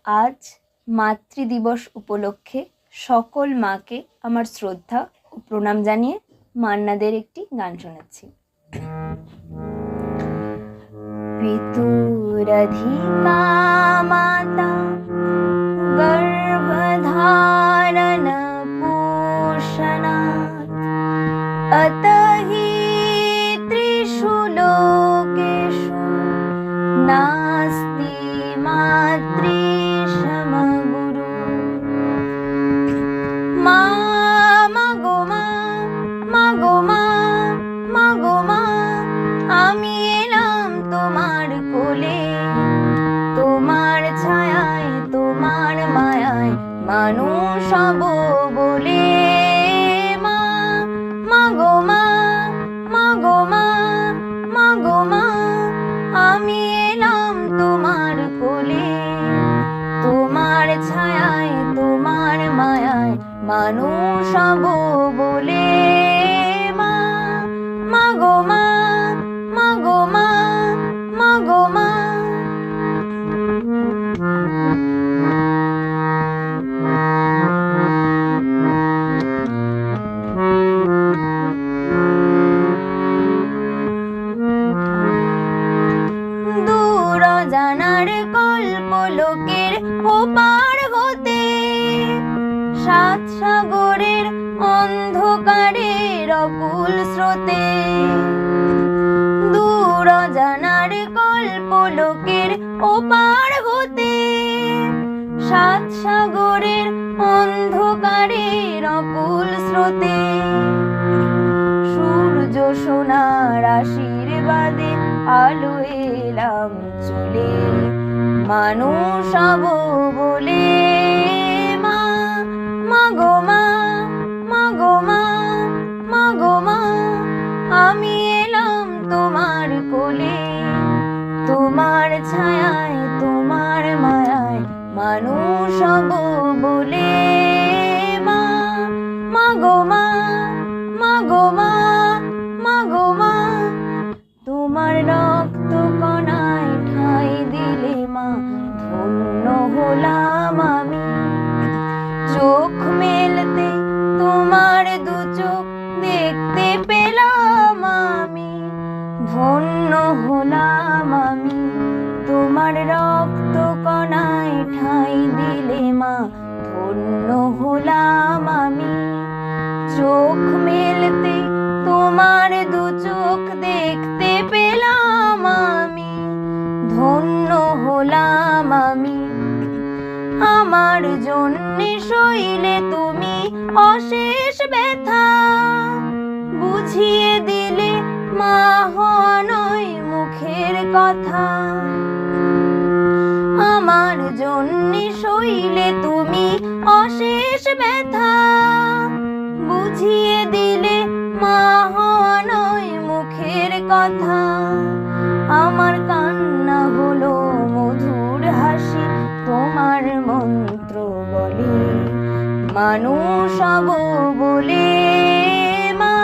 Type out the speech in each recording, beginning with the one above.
আজ মাতৃদিবস উপলক্ষে সকল মাকে আমার শ্রদ্ধা ও প্রণাম জানিয়ে মান্নাদের একটি গান শোনাচ্ছি। পিতুরধিকা মাতা গর্ভধারণ পোষণাৎ অতহি ত্রিষু লোকেষু নাস্তি মাতৃ সমগুরু। মা মাগো মা, মাগো মা, মাগো মা, আমি এলাম তোমার কোলে, তোমার ছায়ায় তোমার মায়ায় মানুষ হব বলে। মা মাগো মা, মাগো মা, মাগো মা, আমি এলাম তোমার কোলে, তোমার ছায়ায় তোমার মায়ায় মানুষ হব বলে। মা মাগো মা, মাগো মা, মাগো মা। দূর জানার কল্প লোকের ওপার হতে, সাত সাগরের অন্ধকারের অকুল স্রোতে। দূর জানার কল্প লোকের ওপার হতে, সাত সাগরের অন্ধকারের অকুল স্রোতে। সূর্য সোনার আশীর্বাদে আলো এলাম চলে, মানুষ হব বলে। মা মাগো মা, মাগো মা, মাগো মা, আমি এলাম তোমার কোলে, তোমার ছায়ায় তোমার মায়ায় মানুষ হব বলে। মা মাগো মা, মাগো মা, মাগো মা, তোমার রক্ত কণায় ঠাঁই দিলে মা ধন্য হলাম আমি। চোখ মেলতে তোমার দু চোখ দেখতে পেলাম আমি, ধন্য হলাম আমি। তোমার রক্ত কণায় ঠাঁই দিলে মা ধন্য হলাম আমি। চোখ মেলতে তোমার দু চোখ দেখতে পেলাম আমি, ধন্য হলাম আমি। আমার জন্যে সইলে তুমি অশেষ ব্যথা, বুঝিয়ে দিলে মা হওয়া নয় মুখের কথা। আমার জন্যে সইলে তুমি অশেষ ব্যথা, বুঝিয়ে দিলে মা হওয়া নয় মুখের কথা। আমার কান্না হলো মধুর হাসি, তোমার মন্ত্র বলে মানুষ হব বলে। মা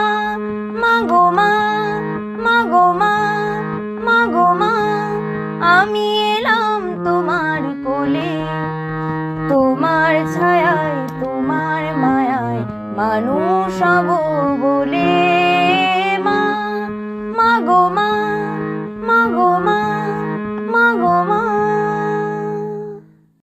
মাগো মা, মাগো মা, মাগো মা, আমি এলাম তোমার কোলে, তোমার ছায়ায় তোমার মায়ায় মানুষ হব